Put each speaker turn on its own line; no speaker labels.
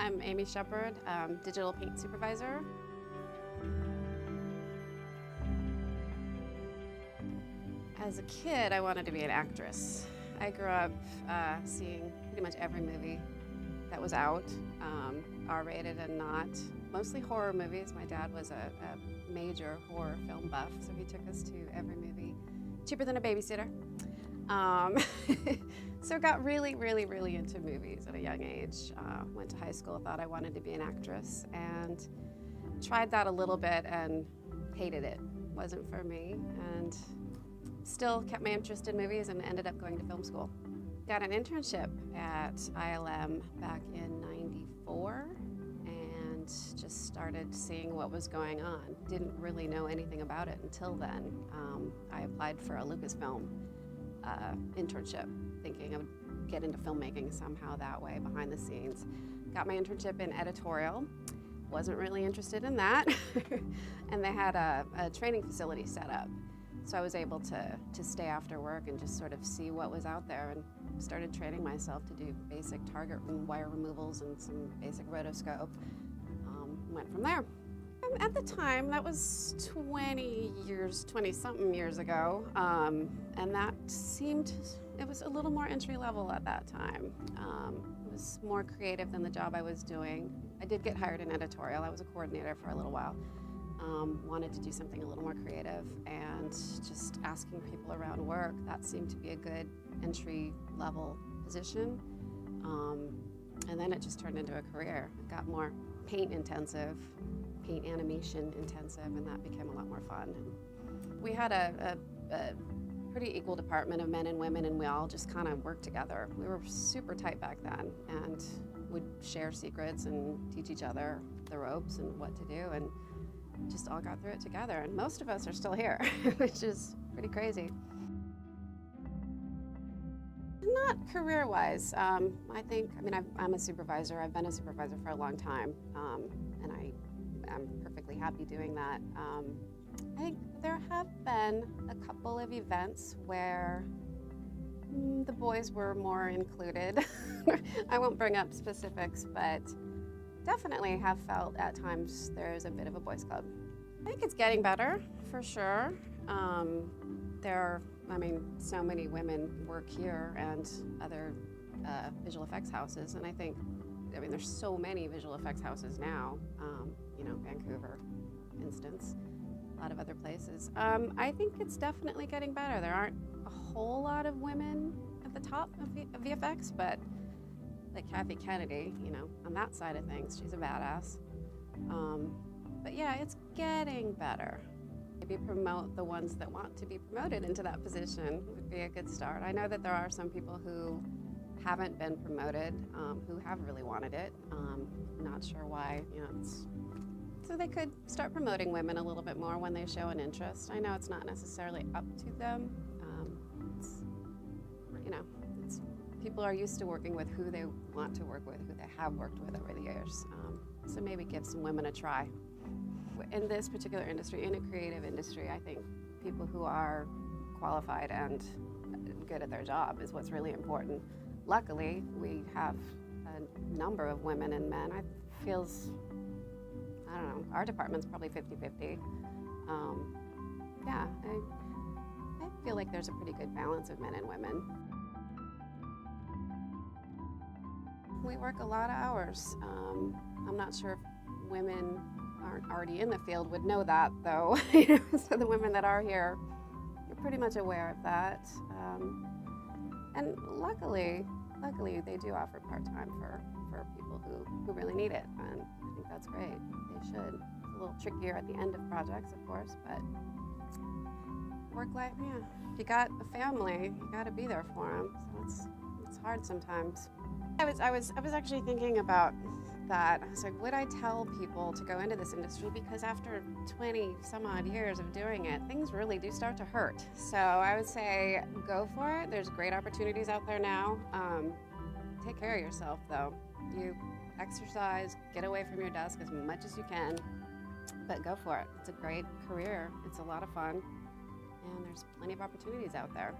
I'm Amy Shepard, Digital Paint Supervisor. As a kid, I wanted to be an actress. I grew up seeing pretty much every movie that was out, R-rated and not. Mostly horror movies. My dad was a major horror film buff, so he took us to every movie. Cheaper than a babysitter. So got really into movies at a young age. Went to high school, thought I wanted to be an actress, and tried that a little bit and hated it. Wasn't for me, and still kept my interest in movies and ended up going to film school. Got an internship at ILM back in '94 and just started seeing what was going on. Didn't really know anything about it until then. I applied for a Lucasfilm internship, thinking I would get into filmmaking somehow that way, behind the scenes. Got my internship in editorial. Wasn't really interested in that. And they had a training facility set up. So I was able to stay after work and just sort of see what was out there, and started training myself to do basic target wire removals and some basic rotoscope. Went from there. At the time, that was 20-something years ago, and that seemed, it was a little more entry level at that time. It was more creative than the job I was doing. I did get hired in editorial. I was a coordinator for a little while. Wanted to do something a little more creative, and just asking people around work, that seemed to be a good entry level position. And then it just turned into a career. It got more paint intensive, paint animation intensive, and that became a lot more fun. We had a pretty equal department of men and women, and we all just kind of worked together. We were super tight back then, and would share secrets and teach each other the ropes and what to do, and just all got through it together. And most of us are still here, which is pretty crazy. Not career-wise. I'm a supervisor. I've been a supervisor for a long time, and I'm perfectly happy doing that. I think there have been a couple of events where the boys were more included. I won't bring up specifics, but definitely have felt at times there's a bit of a boys' club. I think it's getting better, for sure. So many women work here and other visual effects houses, and I think, there's so many visual effects houses now, Vancouver, instance, a lot of other places. I think it's definitely getting better. There aren't a whole lot of women at the top of VFX, but like Kathy Kennedy, on that side of things, she's a badass. But yeah, it's getting better. Maybe promote the ones that want to be promoted into that position would be a good start. I know that there are some people who haven't been promoted, who have really wanted it. Not sure why, so they could start promoting women a little bit more when they show an interest. I know it's not necessarily up to them. People are used to working with who they want to work with, who they have worked with over the years. So maybe give some women a try. In this particular industry, in a creative industry, I think people who are qualified and good at their job is what's really important. Luckily, we have a number of women and men. Our department's probably 50-50. I feel like there's a pretty good balance of men and women. We work a lot of hours. I'm not sure if women aren't already in the field would know that, though. So the women that are here, you're pretty much aware of that. And luckily they do offer part-time for people who really need it, and I think that's great. They should. It's a little trickier at the end of projects, of course, but work life, if you got a family, you got to be there for them. So it's hard sometimes. I was actually thinking about that. I was like, would I tell people to go into this industry? Because after 20 some odd years of doing it, things really do start to hurt. So I would say go for it. There's great opportunities out there now. Take care of yourself, though. You exercise, get away from your desk as much as you can, but go for it. It's a great career. It's a lot of fun, and there's plenty of opportunities out there.